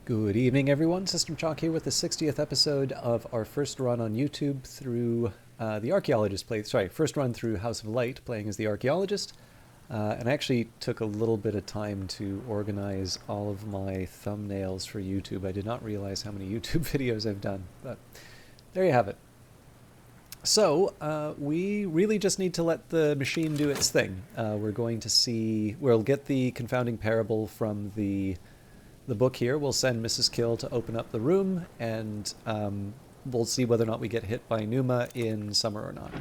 Good evening, everyone. System Chalk here with the 60th episode of our first run on YouTube through the Archaeologist first run through House of Light, playing as the Archaeologist. And I actually took a little bit of time to organize all of my thumbnails for YouTube. I did not realize how many YouTube videos I've done, but there you have it. So, we really just need to let the machine do its thing. We'll get the confounding parable from the book here. We'll send Mrs. Kill to open up the room, and we'll see whether or not we get hit by Numa in summer or not.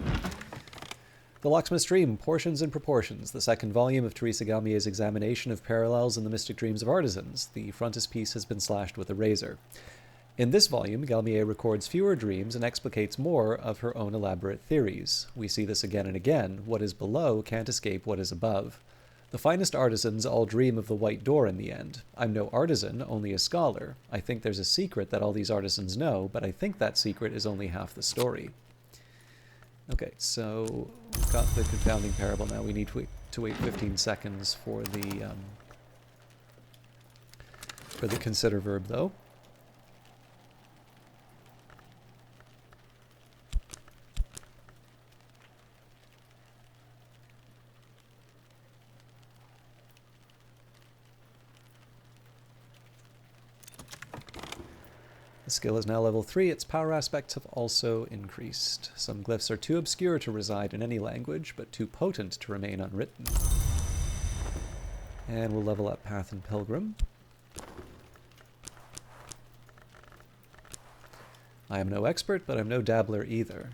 The Locksmith's Dream, Portions and Proportions, the second volume of Teresa Galmier's examination of parallels in the mystic dreams of artisans. The frontispiece has been slashed with a razor. In this volume, Galmier records fewer dreams and explicates more of her own elaborate theories. We see this again and again. What is below can't escape what is above. The finest artisans all dream of the white door in the end. I'm no artisan, only a scholar. I think there's a secret that all these artisans know, but I think that secret is only half the story. Okay, so we've got the confounding parable now. We need to wait 15 seconds for the consider verb, though. The skill is now level 3, its power aspects have also increased. Some glyphs are too obscure to reside in any language, but too potent to remain unwritten. And we'll level up Path and Pilgrim. I am no expert, but I'm no dabbler either.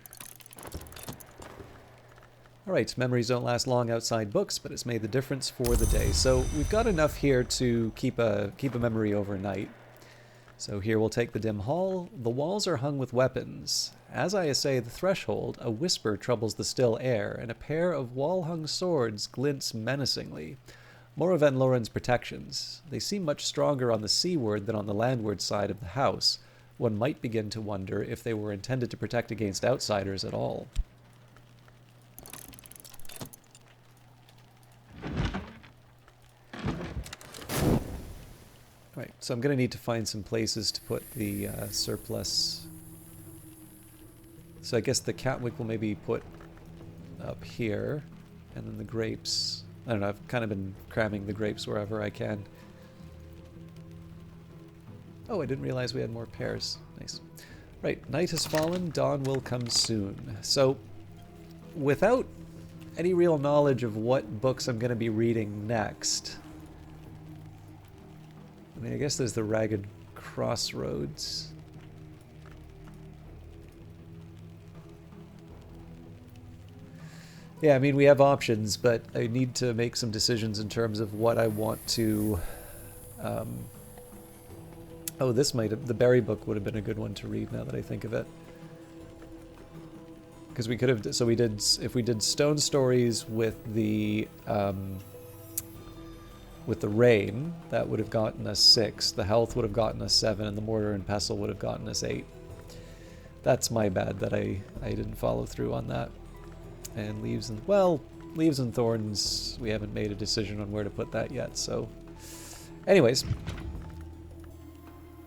Alright, memories don't last long outside books, but it's made the difference for the day. So we've got enough here to keep a memory overnight. So here we'll take the dim hall. The walls are hung with weapons. As I essay the threshold, a whisper troubles the still air, and a pair of wall-hung swords glints menacingly. More of Van Loren's protections. They seem much stronger on the seaward than on the landward side of the house. One might begin to wonder if they were intended to protect against outsiders at all. Right, so I'm going to need to find some places to put the surplus. So I guess the Catwick will maybe put up here, and then the grapes. I don't know, I've kind of been cramming the grapes wherever I can. Oh, I didn't realize we had more pears. Nice. Right, night has fallen, dawn will come soon. So, without any real knowledge of what books I'm going to be reading next, I mean, I guess there's the Ragged Crossroads. Yeah, I mean, we have options, but I need to make some decisions in terms of what I want to... Oh, the Berry book would have been a good one to read now that I think of it. Because we could have... So we did... If we did Stone Stories with the rain, that would have gotten us 6. The health would have gotten us 7, and the mortar and pestle would have gotten us 8. That's my bad that I didn't follow through on that. And leaves and thorns, we haven't made a decision on where to put that yet, so... Anyways.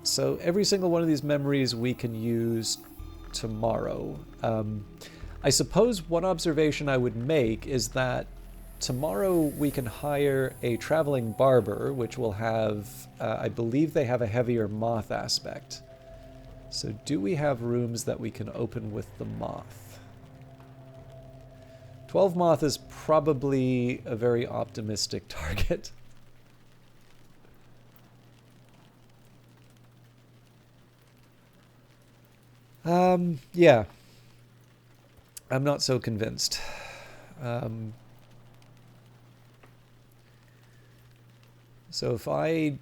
So every single one of these memories we can use tomorrow. I suppose one observation I would make is that tomorrow we can hire a traveling barber, which will have, I believe they have a heavier moth aspect. So do we have rooms that we can open with the moth? 12 moth is probably a very optimistic target. Yeah. I'm not so convinced. So if I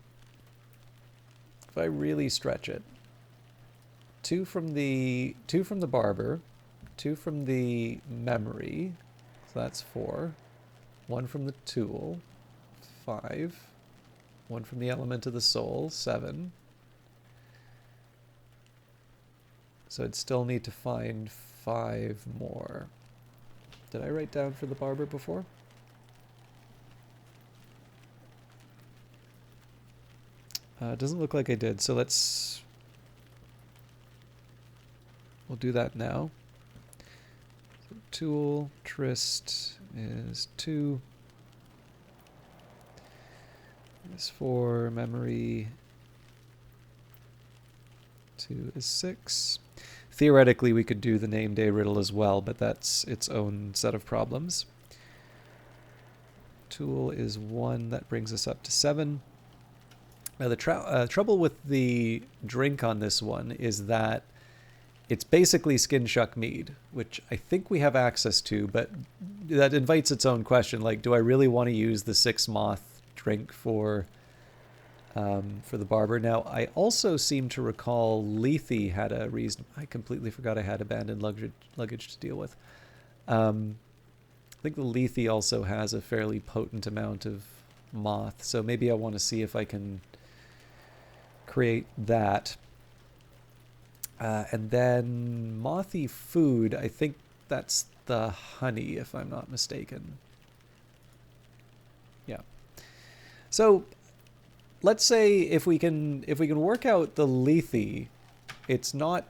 really stretch it, 2 from the barber, 2 from the memory, so that's 4, 1 from the tool, 5, 1 from the element of the soul, 7. So I'd still need to find 5 more. Did I write down for the barber before? Doesn't look like I did, so we'll do that now. So tool, Trist is 2. Is 4, memory 2 is 6. Theoretically, we could do the name day riddle as well, but that's its own set of problems. Tool is 1, that brings us up to 7. Now the trouble with the drink on this one is that it's basically skin shuck mead, which I think we have access to, but that invites its own question. Like, do I really want to use the 6 moth drink for the barber? Now, I also seem to recall Lethe had a reason. I completely forgot I had abandoned luggage to deal with. I think the Lethe also has a fairly potent amount of moth, so maybe I want to see if I can create that. And then mothy food, I think that's the honey, if I'm not mistaken. Yeah. So let's say if we can work out the Lethe, it's not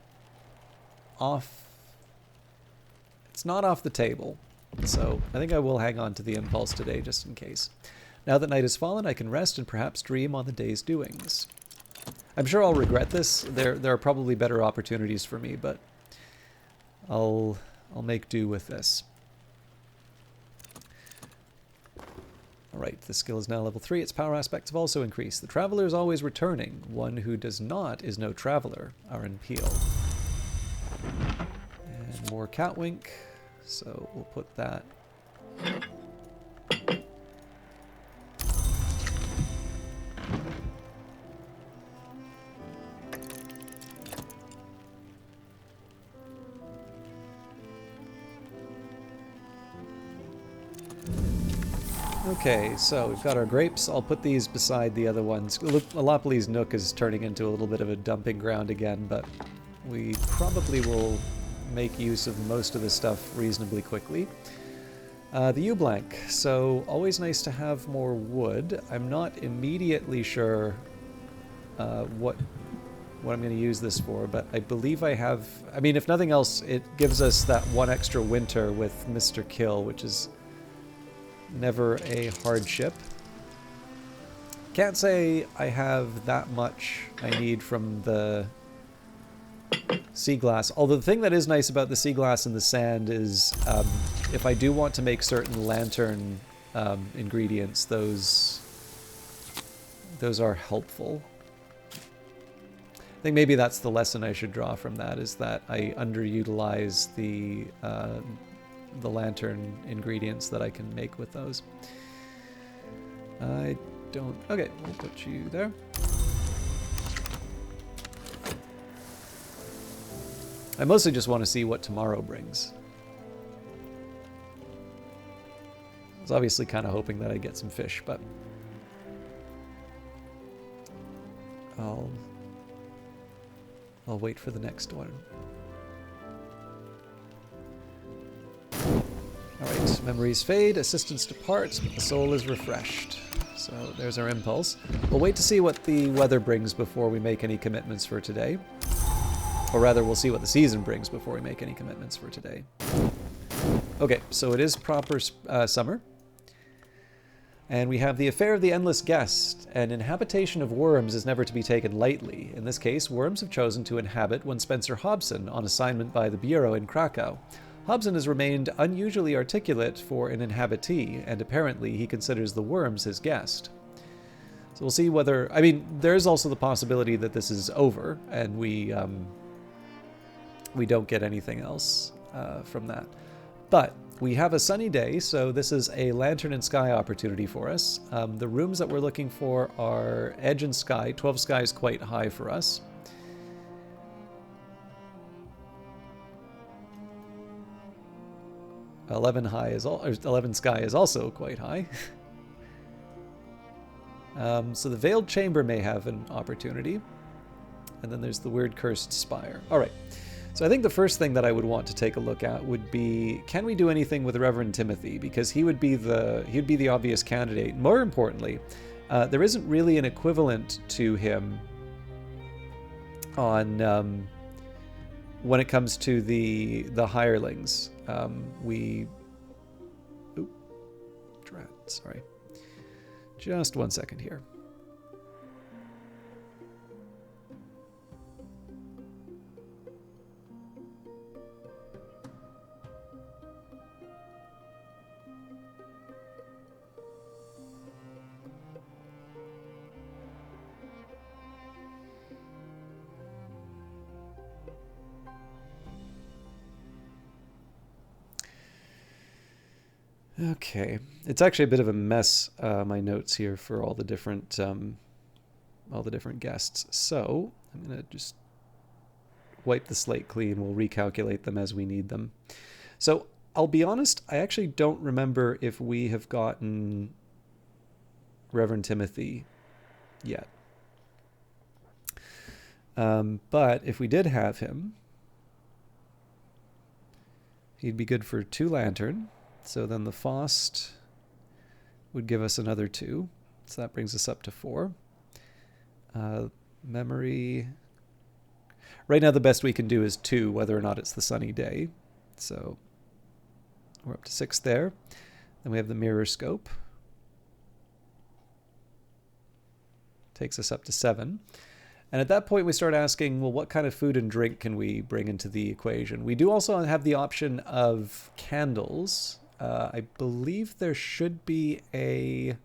off the table. So I think I will hang on to the impulse today just in case. Now that night has fallen, I can rest and perhaps dream on the day's doings. I'm sure I'll regret this. There are probably better opportunities for me, but I'll make do with this. All right, the skill is now level 3. Its power aspects have also increased. The traveler is always returning. One who does not is no traveler. Aaron Peel. And more Catwink. So we'll put that. Okay, so we've got our grapes. I'll put these beside the other ones. Alopolis Nook is turning into a little bit of a dumping ground again, but we probably will make use of most of this stuff reasonably quickly. The U-blank. So always nice to have more wood. I'm not immediately sure what I'm going to use this for, but I believe I have... I mean, if nothing else, it gives us that 1 extra winter with Mr. Kill, which is never a hardship. Can't say I have that much I need from the sea glass. Although the thing that is nice about the sea glass and the sand is if I do want to make certain lantern ingredients, those are helpful. I think maybe that's the lesson I should draw from that, is that I underutilize the lantern ingredients that I can make with those. I don't... Okay, we'll put you there. I mostly just want to see what tomorrow brings. I was obviously kind of hoping that I'd get some fish, but I'll wait for the next one. Alright, memories fade, assistance departs, but the soul is refreshed. So there's our impulse. We'll wait to see what the weather brings before we make any commitments for today. Or rather, we'll see what the season brings before we make any commitments for today. Okay, so it is proper summer. And we have the affair of the endless guest. An inhabitation of worms is never to be taken lightly. In this case, worms have chosen to inhabit one Spencer Hobson on assignment by the Bureau in Krakow. Hobson has remained unusually articulate for an inhabitee, and apparently he considers the worms his guest. So we'll see whether... I mean, there's also the possibility that this is over, and we don't get anything else from that. But we have a sunny day, so this is a lantern and sky opportunity for us. The rooms that we're looking for are edge and sky. 12 sky is quite high for us. Or 11 sky is also quite high. So the Veiled Chamber may have an opportunity. And then there's the Weird Cursed Spire. All right. So I think the first thing that I would want to take a look at would be, can we do anything with Reverend Timothy? Because he would be the obvious candidate. More importantly, There isn't really an equivalent to him on when it comes to the hirelings. Sorry. Just 1 second here. Okay, it's actually a bit of a mess, my notes here for all the different guests. So I'm gonna just wipe the slate clean. We'll recalculate them as we need them. So I'll be honest, I actually don't remember if we have gotten Reverend Timothy yet. But if we did have him, he'd be good for 2 lantern. So then the Faust would give us another 2. So that brings us up to 4. Memory. Right now the best we can do is 2, whether or not it's the sunny day. So we're up to 6 there. Then we have the mirror scope. Takes us up to 7. And at that point we start asking, well, what kind of food and drink can we bring into the equation? We do also have the option of candles. I believe there should be a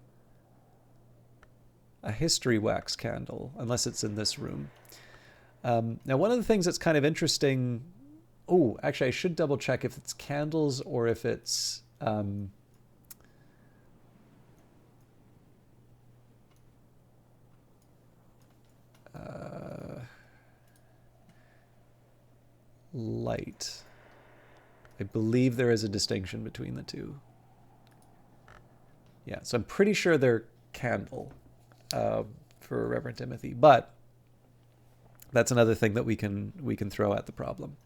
history wax candle, unless it's in this room. Now, one of the things that's kind of interesting... Oh, actually, I should double check if it's candles or if it's... light. I believe there is a distinction between the two. Yeah, so I'm pretty sure they're candle for Reverend Timothy, but that's another thing that we can throw at the problem.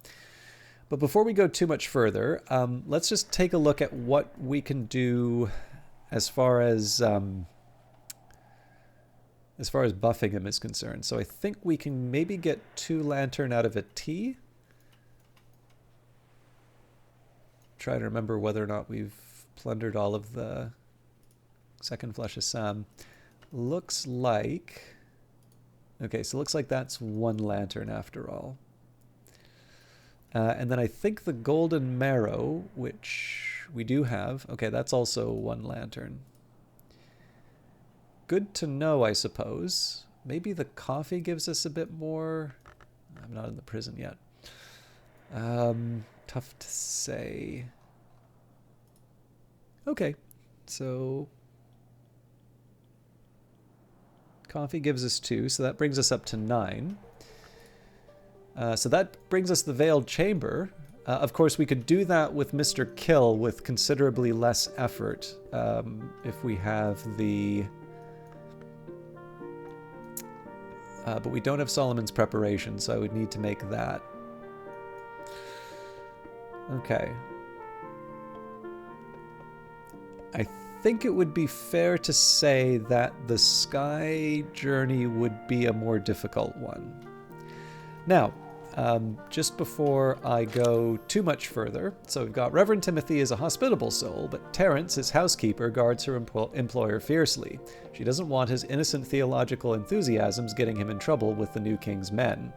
But before we go too much further, let's just take a look at what we can do as far as buffing him is concerned. So I think we can maybe get 2 lantern out of a T. Try to remember whether or not we've plundered all of the second flush of Sam. Looks like... Okay, so looks like that's 1 lantern after all. And then I think the golden marrow, which we do have, okay, that's also 1 lantern. Good to know, I suppose. Maybe the coffee gives us a bit more. I'm not in the prison yet. Tough to say. Okay, so coffee gives us 2, so that brings us up to 9. So that brings us the Veiled Chamber. Of course, we could do that with Mr. Kill with considerably less effort if we have the... but we don't have Solomon's Preparation, so I would need to make that. Okay. I think it would be fair to say that the Sky Journey would be a more difficult one. Now, just before I go too much further, so we've got Reverend Timothy is a hospitable soul, but Terence, his housekeeper, guards her employer fiercely. She doesn't want his innocent theological enthusiasms getting him in trouble with the new king's men.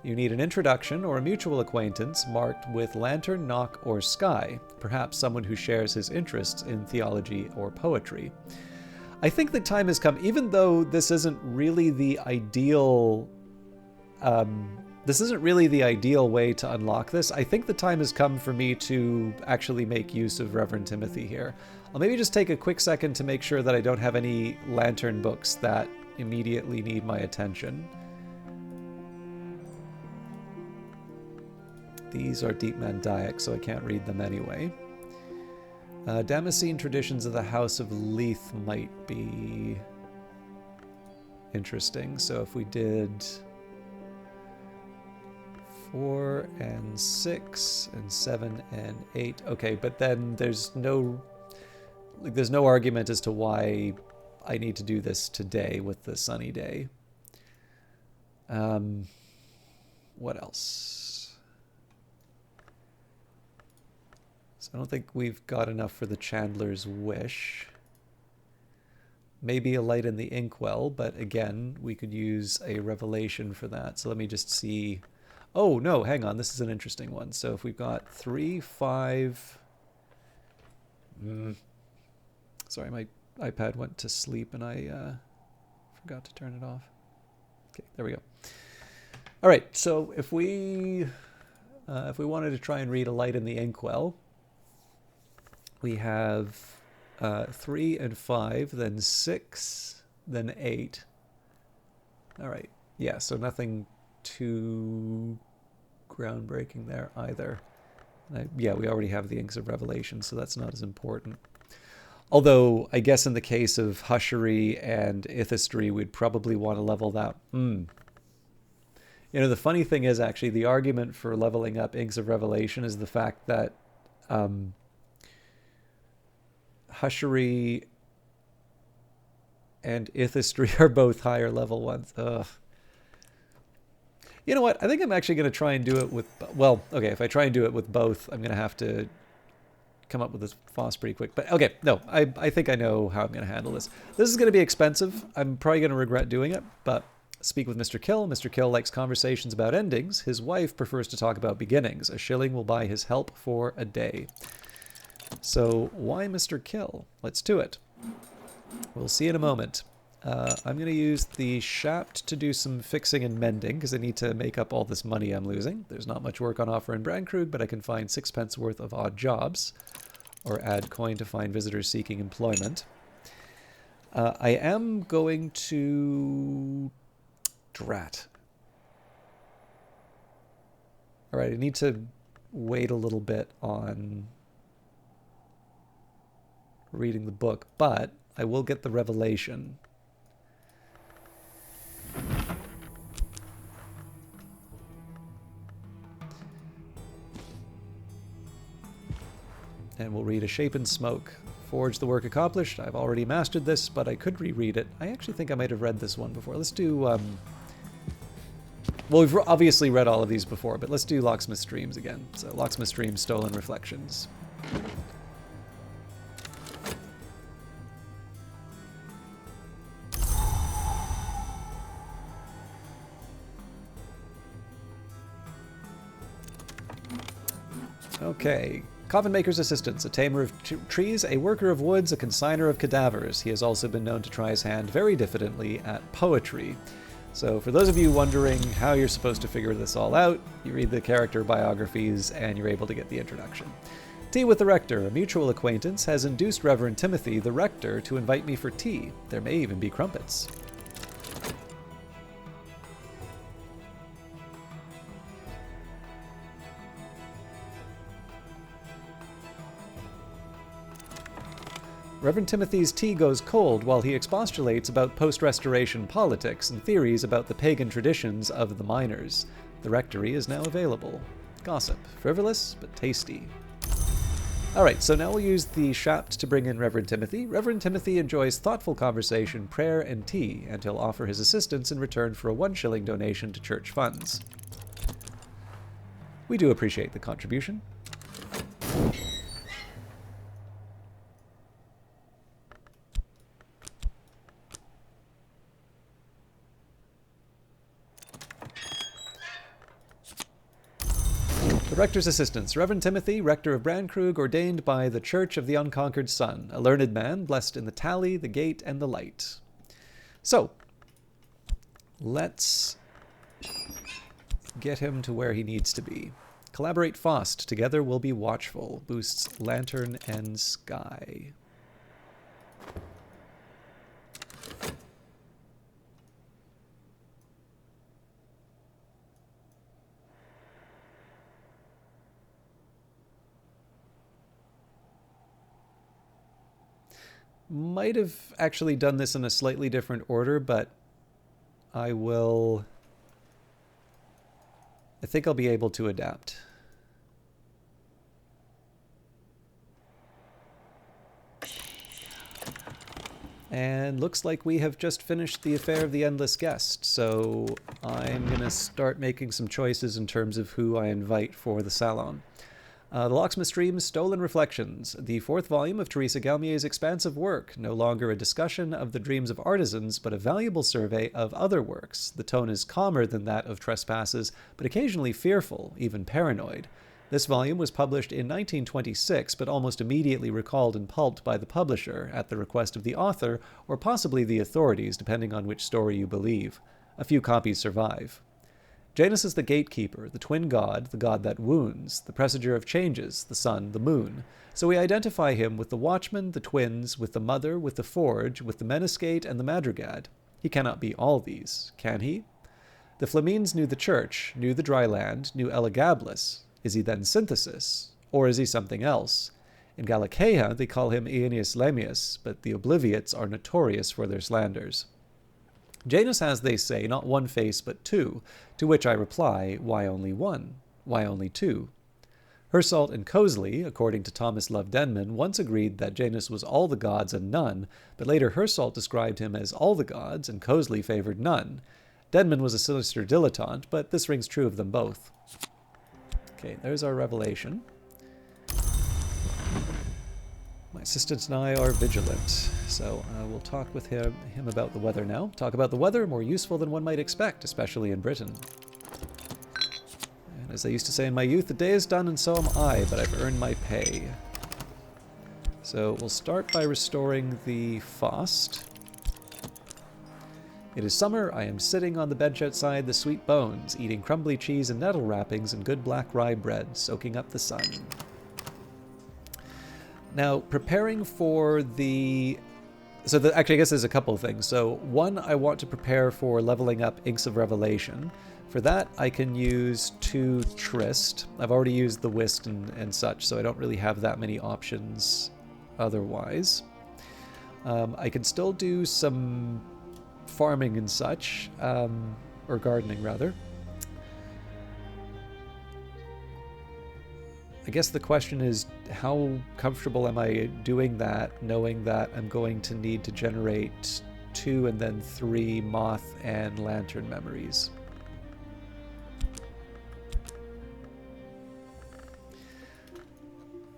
You need an introduction or a mutual acquaintance marked with lantern, knock, or sky, perhaps someone who shares his interests in theology or poetry. I think the time has come, even though this isn't really the ideal... this isn't really the ideal way to unlock this. I think the time has come for me to actually make use of Reverend Timothy here. I'll maybe just take a quick second to make sure that I don't have any lantern books that immediately need my attention. These are Deep Mandaic, so I can't read them anyway. Damascene Traditions of the House of Leith might be interesting. So if we did 4 and 6 and 7 and 8, okay, but then there's no argument as to why I need to do this today with the sunny day. What else? So I don't think we've got enough for the Chandler's Wish. Maybe a light in the inkwell, but again, we could use a revelation for that. So let me just see. Oh, no, hang on. This is an interesting one. So if we've got 3, 5... Sorry, my iPad went to sleep and I forgot to turn it off. Okay, there we go. All right, so if we wanted to try and read a light in the inkwell, we have 3 and 5, then 6, then 8. All right, yeah, so nothing too groundbreaking there either. Yeah, we already have the Inks of Revelation, so that's not as important. Although, I guess in the case of Hushery and Ithistry, we'd probably want to level that. You know, the funny thing is, actually, the argument for leveling up Inks of Revelation is the fact that Hushery and Ithistry are both higher level ones. Ugh. You know what? I think I'm actually going to try and do it with... Well, okay, if I try and do it with both, I'm going to have to come up with this FOSS pretty quick. But okay, no, I think I know how I'm going to handle this. This is going to be expensive. I'm probably going to regret doing it, but speak with Mr. Kill. Mr. Kill likes conversations about endings. His wife prefers to talk about beginnings. A shilling will buy his help for a day. So why Mr. Kill? Let's do it. We'll see in a moment. I'm going to use the shaft to do some fixing and mending because I need to make up all this money I'm losing. There's not much work on offer in Brandkrug, but I can find 6 pence worth of odd jobs or add coin to find visitors seeking employment. I am going to... Drat. All right, I need to wait a little bit on reading the book, but I will get the revelation. And we'll read A Shape in Smoke. Forge the work accomplished. I've already mastered this, but I could reread it. I actually think I might have read this one before. Let's do... well, we've obviously read all of these before, but let's do Locksmith's Dreams again. So Locksmith's Dreams, Stolen Reflections. Okay. Coffin Maker's Assistants, a tamer of trees, a worker of woods, a consigner of cadavers. He has also been known to try his hand very diffidently at poetry. So for those of you wondering how you're supposed to figure this all out, you read the character biographies and you're able to get the introduction. Tea with the Rector, a mutual acquaintance, has induced Reverend Timothy, the Rector, to invite me for tea. There may even be crumpets. Reverend Timothy's tea goes cold while he expostulates about post-restoration politics and theories about the pagan traditions of the miners. The rectory is now available. Gossip. Frivolous, but tasty. Alright, so now we'll use the shaft to bring in Reverend Timothy. Reverend Timothy enjoys thoughtful conversation, prayer, and tea, and he'll offer his assistance in return for a 1 shilling donation to church funds. We do appreciate the contribution. The Rector's Assistants. Reverend Timothy, Rector of Brandkrug, ordained by the Church of the Unconquered Sun. A learned man, blessed in the tally, the gate, and the light. So, let's get him to where he needs to be. Collaborate Faust. Together we'll be watchful. Boosts lantern and sky. Might have actually done this in a slightly different order, but I think I'll be able to adapt. And looks like we have just finished the affair of the Endless Guest, so I'm going to start making some choices in terms of who I invite for the salon. The Locksmith Stream's Stolen Reflections, the fourth volume of Teresa Galmier's expansive work, no longer a discussion of the dreams of artisans, but a valuable survey of other works. The tone is calmer than that of Trespasses, but occasionally fearful, even paranoid. This volume was published in 1926, but almost immediately recalled and pulped by the publisher, at the request of the author, or possibly the authorities, depending on which story you believe. A few copies survive. Janus is the gatekeeper, the twin god, the god that wounds, the presager of changes, the sun, the moon. So we identify him with the watchman, the twins, with the mother, with the forge, with the meniscate, and the madrigad. He cannot be all these, can he? The Flamines knew the church, knew the dry land, knew Elagabalus. Is he then synthesis? Or is he something else? In Galatea, they call him Aeneas Lammius, but the Obliviates are notorious for their slanders. Janus has, they say, not one face but two, to which I reply, why only one? Why only two? Hirsalt and Coseley, according to Thomas Love Denman, once agreed that Janus was all the gods and none, but later Hirsalt described him as all the gods, and Coseley favored none. Denman was a sinister dilettante, but this rings true of them both. Okay, there's our revelation. My assistant and I are vigilant, so I will talk with him about the weather now. Talk about the weather, more useful than one might expect, especially in Britain. And as I used to say in my youth, the day is done and so am I, but I've earned my pay. So we'll start by restoring the Faust. It is summer. I am sitting on the bench outside the Sweet Bones, eating crumbly cheese and nettle wrappings and good black rye bread, soaking up the sun. Now, preparing for the... actually, I guess there's a couple of things. So, one, I want to prepare for leveling up Inks of Revelation. For that, I can use 2 Trist. I've already used the Whist and such, so I don't really have that many options otherwise. I can still do some farming and such, or gardening rather. I guess the question is, how comfortable am I doing that, knowing that I'm going to need to generate 2 and then 3 moth and lantern memories?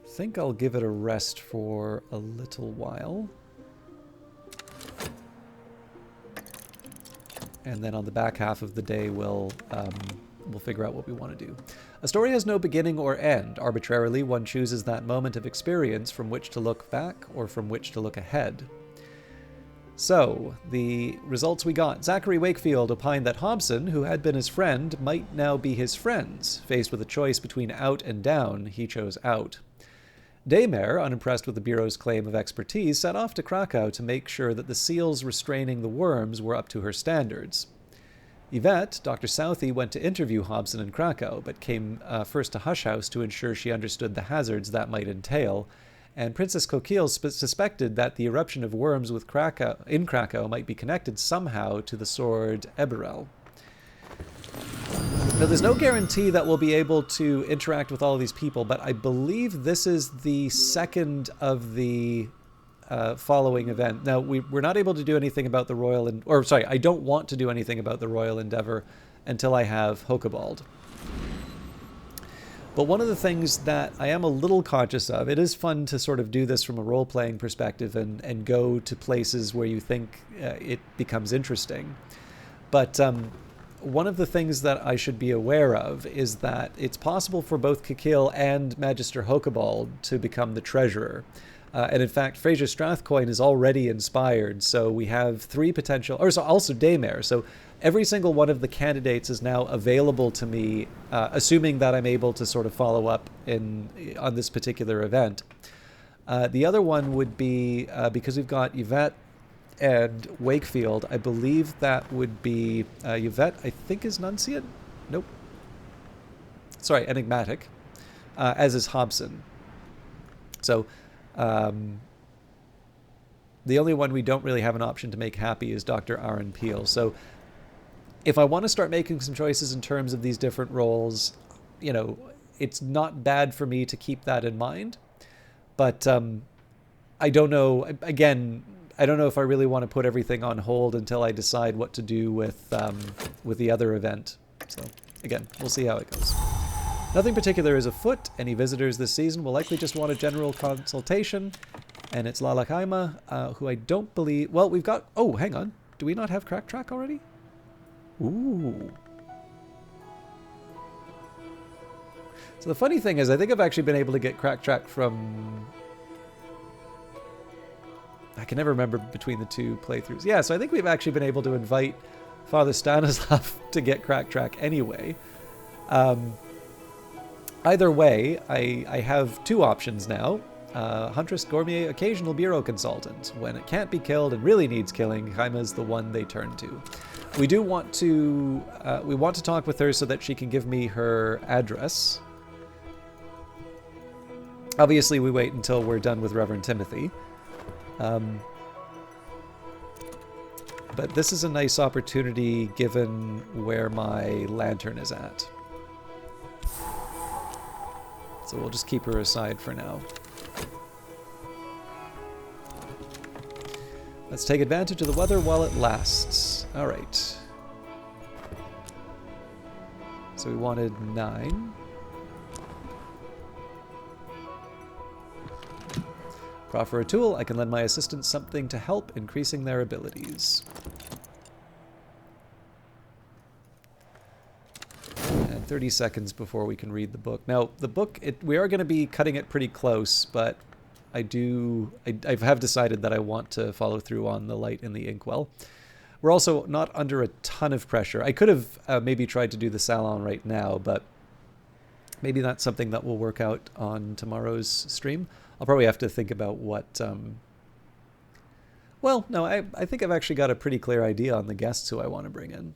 I think I'll give it a rest for a little while. And then on the back half of the day, we'll figure out what we want to do. A story has no beginning or end. Arbitrarily, one chooses that moment of experience from which to look back or from which to look ahead. So, the results we got. Zachary Wakefield opined that Hobson, who had been his friend, might now be his friends. Faced with a choice between out and down, he chose out. Daymare, unimpressed with the Bureau's claim of expertise, set off to Krakow to make sure that the seals restraining the worms were up to her standards. Yvette, Dr. Southey, went to interview Hobson in Krakow, but came first to Hush House to ensure she understood the hazards that might entail, and Princess Coquille suspected that the eruption of worms in Krakow might be connected somehow to the sword Eberel. Now, there's no guarantee that we'll be able to interact with all of these people, but I believe this is the second of the following event. Now, we're not able to do anything about the Royal... I don't want to do anything about the Royal Endeavour until I have Hokebald. But one of the things that I am a little conscious of, it is fun to sort of do this from a role-playing perspective and go to places where you think it becomes interesting. But one of the things that I should be aware of is that it's possible for both Coquille and Magister Hokebald to become the treasurer. And in fact, Fraser Strathcoyne is already inspired, so we have 3 potential... also Daymare, so every single one of the candidates is now available to me, assuming that I'm able to sort of follow up on this particular event. The other one would be, because we've got Yvette and Wakefield, I believe that would be Yvette, I think is Nunciate? Nope. Sorry, Enigmatic, as is Hobson. So... the only one we don't really have an option to make happy is Dr. Aaron Peel. So if I want to start making some choices in terms of these different roles, you know, it's not bad for me to keep that in mind. But I don't know. Again, I don't know if I really want to put everything on hold until I decide what to do with the other event. So again, we'll see how it goes. Nothing particular is afoot. Any visitors this season will likely just want a general consultation. And it's Lalakaima, who I don't believe... Well, we've got... Oh, hang on. Do we not have Crack Track already? Ooh. So the funny thing is, I think I've actually been able to get Crack Track from... I can never remember between the two playthroughs. Yeah, so I think we've actually been able to invite Father Stanislav to get Crack Track anyway. Either way, I have two options now. Huntress, Gourmet, Occasional Bureau Consultant. When it can't be killed and really needs killing, Jaima's the one they turn to. We do want to... we want to talk with her so that she can give me her address. Obviously, we wait until we're done with Reverend Timothy. But this is a nice opportunity given where my lantern is at. So we'll just keep her aside for now. Let's take advantage of the weather while it lasts. Alright. So we wanted 9. Proffer a tool. I can lend my assistants something to help increasing their abilities. And 30 seconds before we can read the book. Now, the book, we are going to be cutting it pretty close, but I have decided that I want to follow through on the light in the inkwell. We're also not under a ton of pressure. I could have maybe tried to do the salon right now, but maybe that's something that will work out on tomorrow's stream. I'll probably have to think about what... Well, no, I think I've actually got a pretty clear idea on the guests who I want to bring in.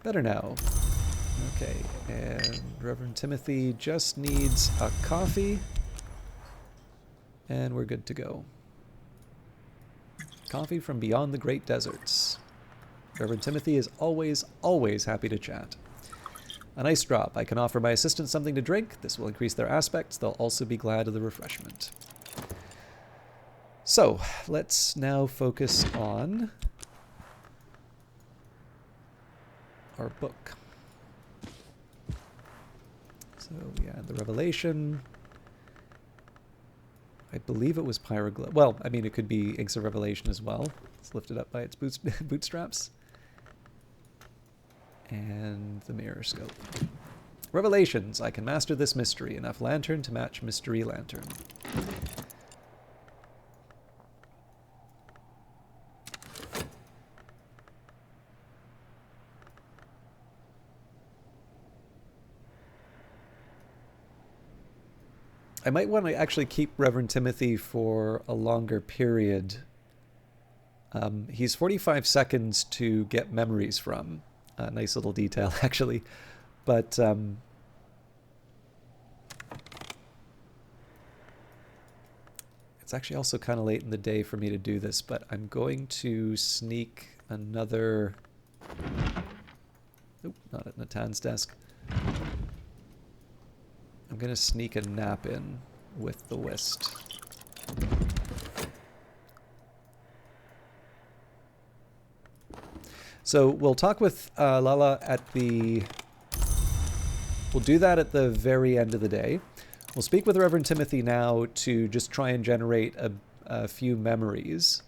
Better now. Okay, and Reverend Timothy just needs a coffee, and we're good to go. Coffee from beyond the great deserts. Reverend Timothy is always, always happy to chat. A nice drop. I can offer my assistants something to drink. This will increase their aspects. They'll also be glad of the refreshment. So, let's now focus on our book. So, yeah, the Revelation. I believe it was Pyroglyph. Well, I mean, it could be Inks of Revelation as well. It's lifted up by its bootstraps. And the mirror scope. Revelations. I can master this mystery. Enough lantern to match mystery lantern. I might want to actually keep Reverend Timothy for a longer period. He's 45 seconds to get memories from. Nice little detail, actually. But it's actually also kind of late in the day for me to do this, but I'm going to sneak another... Oop, not at Natan's desk. I'm going to sneak a nap in with the whist. So we'll talk with Lala at the... We'll do that at the very end of the day. We'll speak with Reverend Timothy now to just try and generate a few memories.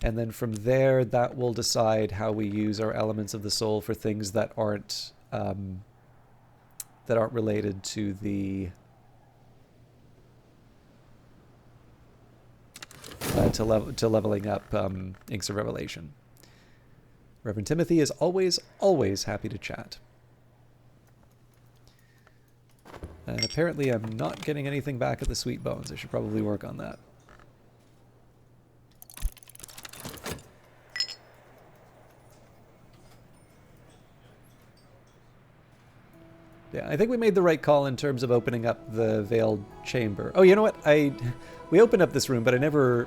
And then from there, that will decide how we use our elements of the soul for things that aren't related to the... to leveling up Inks of Revelation. Reverend Timothy is always, always happy to chat. And apparently I'm not getting anything back at the Sweet Bones. I should probably work on that. Yeah, I think we made the right call in terms of opening up the Veiled Chamber. Oh, you know what? We opened up this room, but I never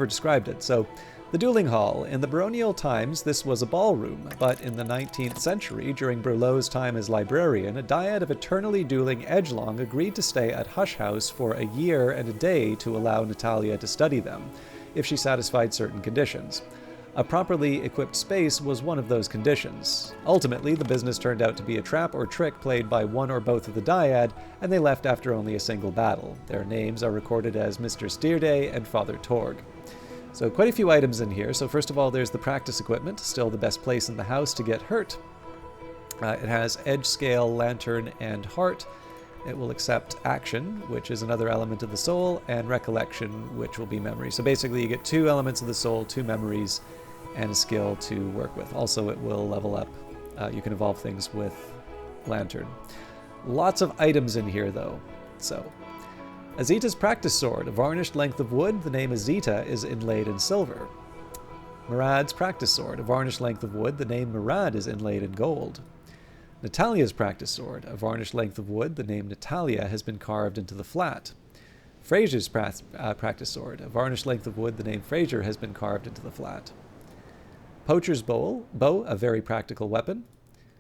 described it. So The dueling hall. In the baronial times, this was a ballroom, but in the 19th century, during Berlot's time as librarian, a dyad of eternally dueling edgelong agreed to stay at Hush House for a year and a day to allow Natalia to study them, if she satisfied certain conditions. A properly equipped space was one of those conditions. Ultimately, the business turned out to be a trap or trick played by one or both of the dyad, and they left after only a single battle. Their names are recorded as Mr. Steerday and Father Torg. So quite a few items in here. So first of all, there's the practice equipment, still the best place in the house to get hurt. It has edge, scale, lantern, and heart. It will accept action, which is another element of the soul, and recollection, which will be memory. So basically you get 2 elements of the soul, 2 memories, and a skill to work with. Also, it will level up. You can evolve things with lantern. Lots of items in here, though. So, Azita's practice sword, a varnished length of wood. The name Azita is inlaid in silver. Murad's practice sword, a varnished length of wood. The name Murad is inlaid in gold. Natalia's practice sword, a varnished length of wood. The name Natalia has been carved into the flat. Fraser's practice sword, a varnished length of wood. The name Fraser has been carved into the flat. Poacher's bow, a very practical weapon.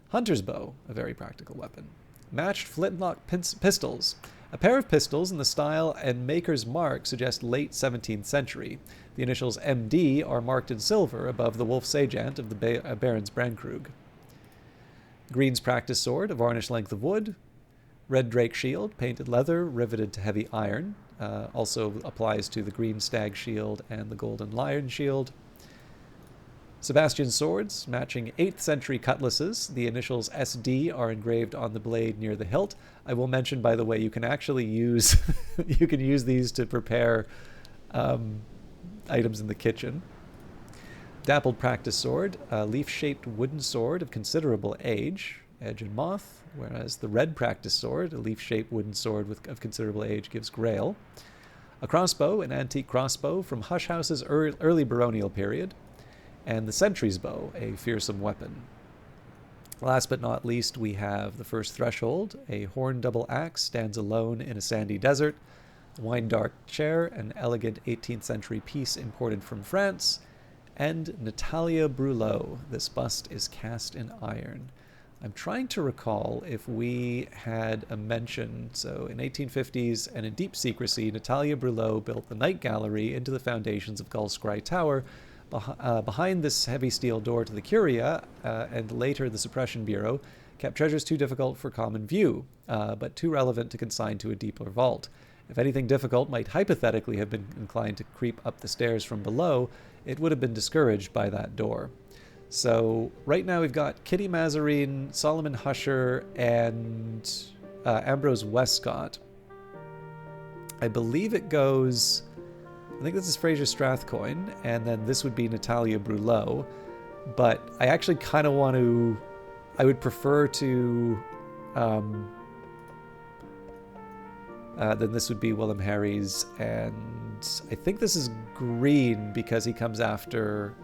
Hunter's bow, a very practical weapon. Matched flintlock pistols. A pair of pistols in the style and maker's mark suggest late 17th century. The initials MD are marked in silver above the Wolf Sajant of the Baron's Brandkrug. Green's practice sword, a varnished length of wood. Red Drake shield, painted leather, riveted to heavy iron. Also applies to the Green Stag shield and the Golden Lion shield. Sebastian's swords, matching 8th century cutlasses. The initials SD are engraved on the blade near the hilt. I will mention, by the way, you can actually use you can use these to prepare items in the kitchen. Dappled practice sword, a leaf-shaped wooden sword of considerable age, edge and moth, whereas the red practice sword, a leaf-shaped wooden sword of considerable age, gives grail. A crossbow, an antique crossbow from Hush House's early baronial period. And the sentry's bow, a fearsome weapon. Last but not least, we have the first threshold. A horn double axe stands alone in a sandy desert. A wine-dark chair, an elegant 18th century piece imported from France. And Natalia Brulot. This bust is cast in iron. I'm trying to recall if we had a mention. So in 1850s and in deep secrecy, Natalia Brulot built the Night Gallery into the foundations of Gullscry Tower. Behind this heavy steel door to the Curia, and later the Suppression Bureau, kept treasures too difficult for common view, but too relevant to consign to a deeper vault. If anything difficult might hypothetically have been inclined to creep up the stairs from below, it would have been discouraged by that door. So right now we've got Kitty Mazarine, Solomon Husher, and Ambrose Westcott. I believe it goes... I think this is Fraser Strathcoyne, and then this would be Natalia Brulot. But I actually kind of want to... I would prefer to... then this would be Willem Harries, and I think this is Green because he comes after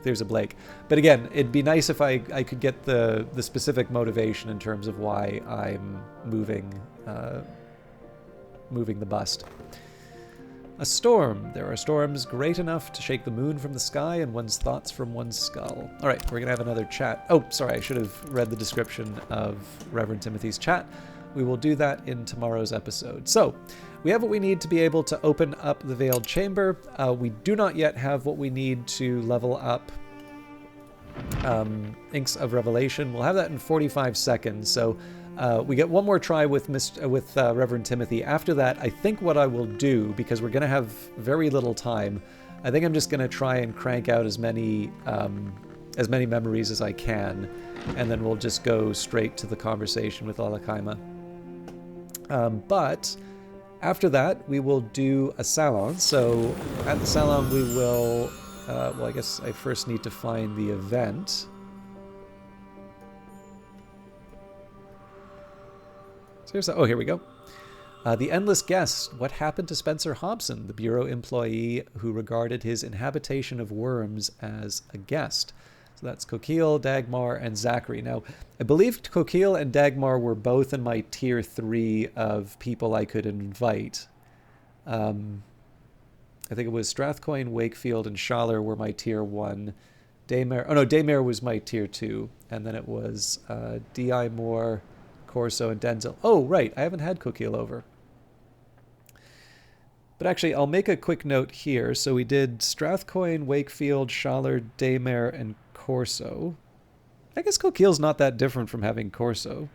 There's a Blake. But again, it'd be nice if I could get the specific motivation in terms of why I'm moving the bust. A storm. There are storms great enough to shake the moon from the sky and one's thoughts from one's skull. All right, we're going to have another chat. Oh, sorry, I should have read the description of Reverend Timothy's chat. We will do that in tomorrow's episode. So, we have what we need to be able to open up the Veiled Chamber. We do not yet have what we need to level up Inks of Revelation. We'll have that in 45 seconds, so we get one more try with Reverend Timothy. After that, I think what I will do, because we're going to have very little time, I think I'm just going to try and crank out as many memories as I can, and then we'll just go straight to the conversation with Alakaima. But after that, we will do a salon. So at the salon, we will... well, I guess I first need to find the event. Oh, here we go. The Endless Guest. What happened to Spencer Hobson, the Bureau employee who regarded his inhabitation of worms as a guest? So that's Coquille, Dagmar, and Zachary. Now, I believe Coquille and Dagmar were both in my tier 3 of people I could invite. I think it was Strathcoyne, Wakefield, and Schaller were my tier 1. Daymare, oh no, Daymare was my tier 2. And then it was D.I. Moore, Corso, and Denzel. Oh, right, I haven't had Coquille over. But actually, I'll make a quick note here. So we did Strathcoyne, Wakefield, Schaller, Daymare, and Corso. I guess Coquille's not that different from having Corso.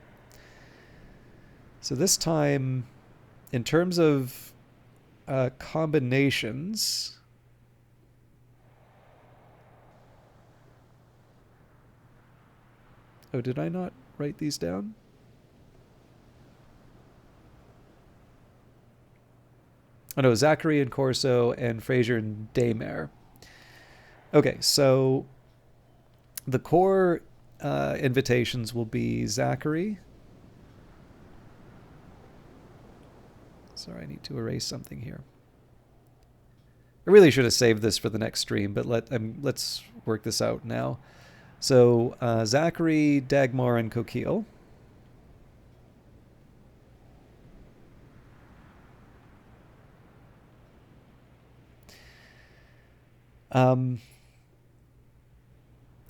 So this time, in terms of combinations, oh, did I not write these down? Oh no, Zachary and Corso and Fraser and Daymare. Okay, so the core invitations will be Zachary. Sorry, I need to erase something here. I really should have saved this for the next stream, but let's work this out now. So Zachary, Dagmar, and Coquille.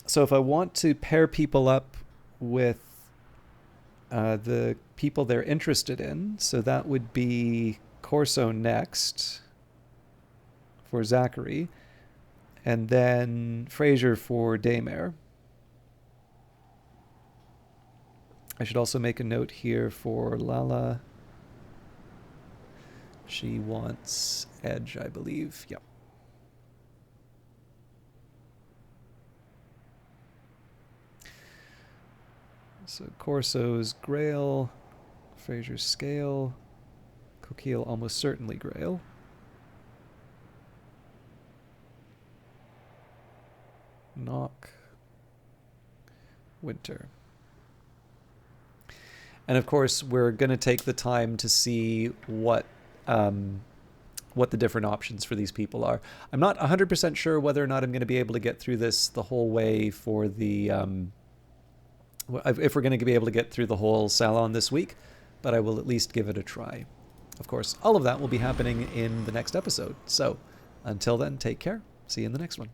So if I want to pair people up with the people they're interested in, so that would be Corso next for Zachary, and then Fraser for Daymare. I should also make a note here for Lala. She wants Edge, I believe. Yep. So Corso's Grail, Fraser's Scale, Coquille almost certainly Grail. Knock, Winter. And of course, we're going to take the time to see what the different options for these people are. I'm not 100% sure whether or not I'm going to be able to get through this the whole way for the... if we're going to be able to get through the whole salon this week, but I will at least give it a try. Of course, all of that will be happening in the next episode. So until then, take care. See you in the next one.